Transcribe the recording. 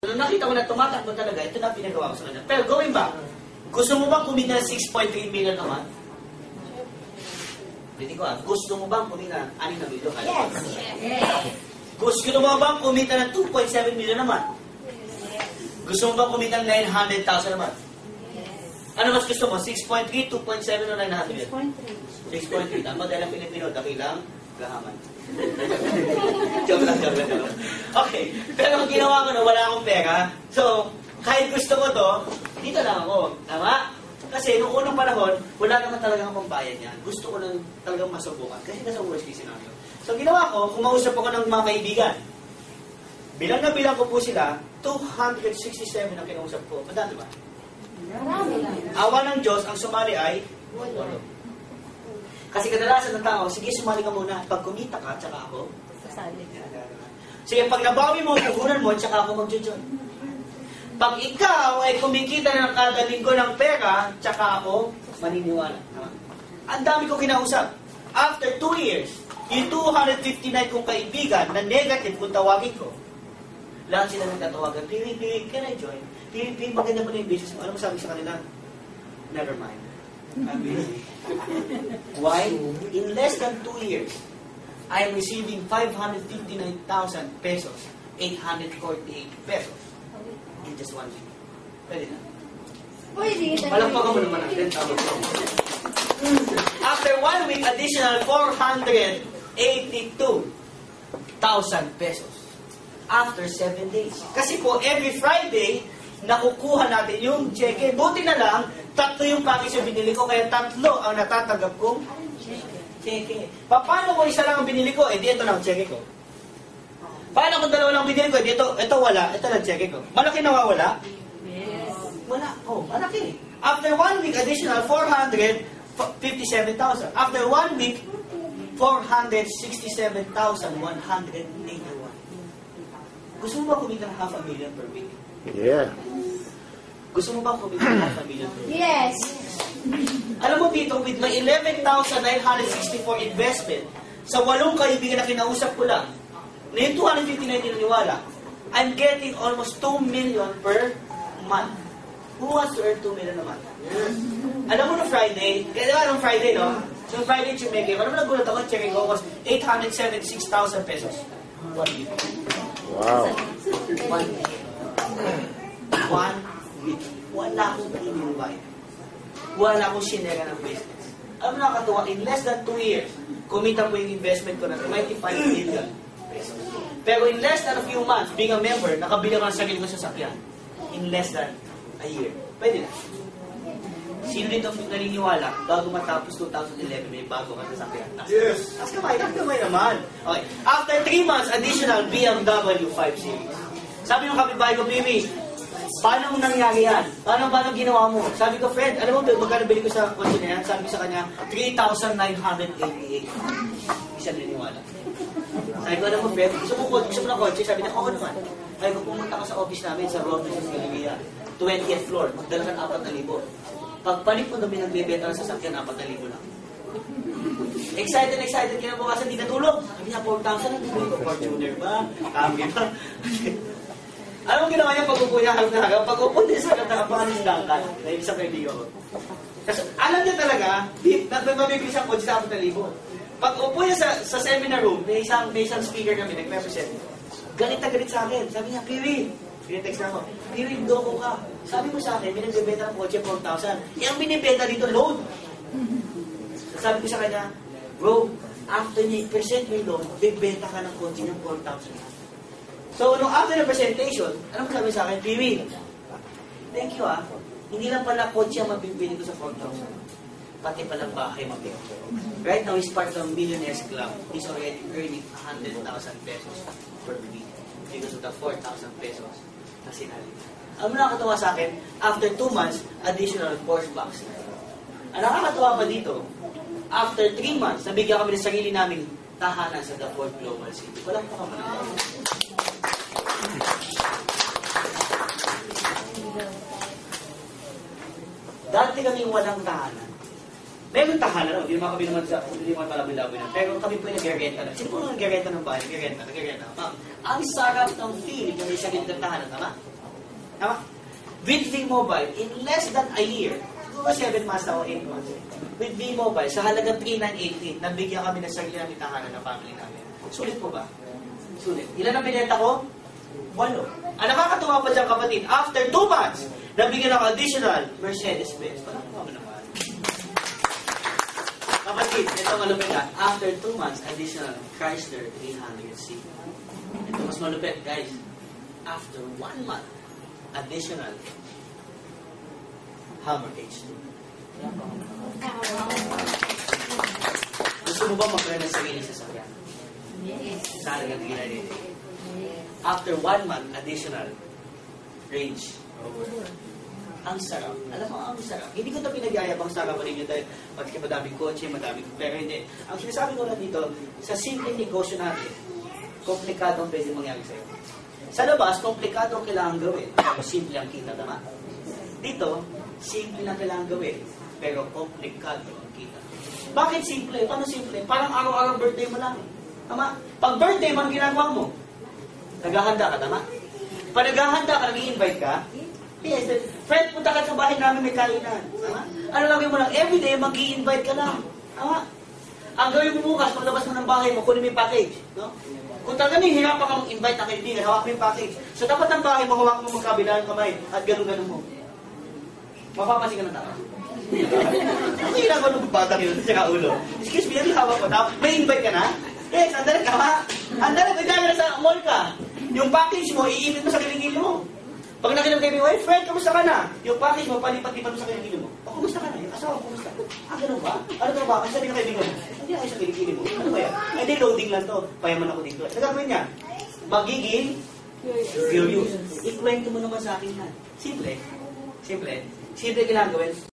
Nung nakita ko na tumatakbo talaga, ito na pinagawa ko sa kanya. Pero going back, gusto mo bang kumita ng 6.3 million a month? Hindi ko gusto mo bang kumita ng 6 na million? Yes. Gusto mo bang kumita ng 2.7 million a month? Gusto mo bang kumita ng 900,000 a month? Ano mas gusto mo? 6.3, 2.7 o 900? 6.3. Tama dahil ang Pilipino, dakilang gahaman. Joke lang. Okay. Pero ang ginawa ko na wala akong pera. So, kahit gusto ko to, dito lang ako. Tama? Kasi noong unang panahon, wala naman talagang pambayad niya. Gusto ko lang talagang masubukan. Kasi nasa worst case scenario. So, ginawa ko, kumausap ako ng mga kaibigan. Bilang na bilang ko po sila, 267 ang kinausap ko. Madami ba? Awa ng Diyos, ang sumali ay 8. Kasi kadalasan ng tao, sige, sumali ka muna. Pag kumita ka, tsaka ako. Sige, pag nabawi mo, puhunan mo, tsaka ako mag-join. Pag ikaw ay kumikita ng kada linggo ng pera, tsaka ako maniniwala. Ang dami ko kinausap. After 2 years, yung 259 kong kaibigan na negative kung tawagin ko, lahat sila nagtatawagan, Piri, can I join? Piri, maganda pa na yung business mo. Ano mo sabi sa kanila? Never mind. I'm busy. Why? In less than 2 years, I am receiving 559,000 pesos, 848 pesos in just 1 week. Pwede na. Palampakan mo naman ang 10,000. After 1 week, additional 482,000 pesos. After 7 days. Kasi po, every Friday, nakukuha natin yung cheque. Buti na lang, 3 yung package na binili ko, kaya 3 ang natatanggap kong cheque. Paano kung isa lang ang binili ko? Eh, di ito lang ang cheque ko. Paano kung 2 lang binili ko? Eh, di ito wala. Ito lang cheque ko. Malaki nawawala? Yes. Wala. Oh, malaki. After 1 week, additional 457,000. After 1 week, 467,181. Gusto mo ba kumita ng 500,000 per week? Yeah. Gusto mo ba kumita ng 500,000 per week? Yes. Alam mo dito, with my 11,964 investment, sa 8 kaibigan na kinausap ko lang, na yung 259 nilaniwala, I'm getting almost 2 million per month. Who wants to earn 2 million a month? Alam mo no Friday, kaya diba nung Friday, no? So Friday, Chumeke, alam mo nagulat ako, checking ko was 876,000 pesos. 1 week. Wow. 1 week. 1 week. Wala akong inimbay. Wala akong sinera ng business. Alam mo nakakatuwa, in less than 2 years, kumita po yung investment ko na 25 million pesos. Pero in less than a few months, being a member, nakabili ko ng sarili ko sa sakyan. In less than a year. Pwede na. Sino dito naniniwala, bago matapos 2011, may bago ka sa sakyan? Yes. Tapos kamay naman. Okay. After 3 months, additional BMW 5 Series. Sabi ng kapitbahay ko, Bibi, paano nangyari yan? Paano ginawa mo? Sabi ko, Fred, alam mo, magkano bili ko sa kotse na yan? Sabi ko sa kanya, 3,988. Isa niniwala. Sabi ko, alam mo, Fred, gusto mo na kotse? Sabi niya, oo naman. Sabi ko, pumunta ka sa office namin sa Robles, Galilea, 20th floor, magdala ka ng 4,000. Pagpanik mo kami nagbebenta ng sasakyan, 4,000 lang. Excited, kinabukasan, di natulog. Sabi niya, 4,000 lang, bili ko, Fortuner ba? Kami ba? Alam mo ginawa niya pag-upo niya hanggang pag-upo niya sa katapanganisdakan na isang kaibigan ko. Kasi alam niya talaga, mabibili siyang kotse sa 4,000. Pag-upo niya sa seminar room, may isang speaker kami, nag-represent. Galit na galit sa akin. Sabi niya, Piwi, pinatext na ako, Piwi, doko ka. Sabi mo sa akin, may nagbibenta ng kotse 4,000. Ang binibenta dito, loan. Sabi ko sa kanya, bro, after niya i-present mo yung loan, bibenta ka ng kotse ng 4,000. So, nung after the presentation, ano mo sabi sa akin? Piwi, thank you Hindi lang pala kotse ang mabibili ko sa 4,000. Pati palang bahay mabibili. Right now, he's part of the Millionaires Club. He's already earning 100,000 pesos per week because of the 4,000 pesos na sinali. Ang nakakatawa sa akin, after 2 months, additional Porsche box. Ang nakakatawa pa dito, after 3 months, nabigyan kami ng sarili naming tahanan sa The Ford Global City. Wala pa kami ng dati kaming walang tahanan. Meron tahanan, hindi naman kami naman sa, hindi naman palaboy-laboy na. Pero kami po yung nag-renta na. Sino po nag-renta ng bahay? Nag-renta. Ang sarap ng feeling yung isa ganitong tahanan, tama? Tama? With V-Mobile, in less than a year, 7 months na o 8 months, with V-Mobile, sa halagang 3,988, nabigyan kami ng sarili namin tahanan ng family namin. Sulit po ba? Sulit. Ilan ang pinenta ko? 8. Ang nakakatuwa pa dyan, kapatid, after 2 months, nabigyan ako additional Mercedes-Benz. Parang naman naman. Kapatid, ito malupit ha. After 2 months, additional Chrysler 300C. Ito mas malupit, guys. After 1 month, additional Hummer H2. Gusto mo ba magkaroon ng sarili sa sakyan? Yes. Sa halagang 398. After 1 month, additional Range Rover. Ang sarap. Alam mo, ang sarap. Hindi ko ito pinagyayabang sa kaparin nyo dahil madaming kotse, madaming... Pero hindi. Ang sinasabi ko lang dito, sa simple negosyo natin, komplikado ang pwede mangyari sa'yo. Sa labas, komplikado ang kailangan gawin. Pero simple ang kita, tama? Dito, simple ang kailangan gawin. Pero komplikado ang kita. Bakit simple? Paano simple? Parang araw-araw birthday mo lang. Tama? Pag birthday mo, ang ginagawa mo? Naghahanda ka, tama? Pag naghahanda ka, nag-i-invite ka? Yes. Friend, punta ka sa bahay namin, may kainan. Tama? Ano lang mo lang? Everyday, mag-i-invite ka lang. Tama? Ang gawin mo bukas, paglabas mo ng bahay mo, kunin mo yung package. No? Kung talaga hirapan ka mag-invite ng kaibigan, hawak mo yung package. So, dapat ng bahay mo, hawak mo magkabilang kamay at ganun-ganun mo. Mapapansin ka ng tao. Ang ginagawa ng batang yun, tsaka ulo. Excuse me, yung hawak ko. May invite ka na? Yes, andala ka, ha? Andala, kaya sa mall ka. Yung package mo, iinit mo sa kiligili mo. Pag nakinig kayo, hey, friend, kamusta ka na? Yung package mo, palipat-lipat mo sa kiligili mo. O, kumusta ka na? Yung asawa, kumusta? Ganun ba? Ano ba ba? Kasi sabi ng kaibigan mo, hindi ako sa kiligili mo. Ano ba yan? Ay, hindi, loading lang to. Payaman ako dito. Sa gagawin niya, magiging furious. Ikwento mo naman sa akin yan. Simple. Simple. Simple kailangan gawin.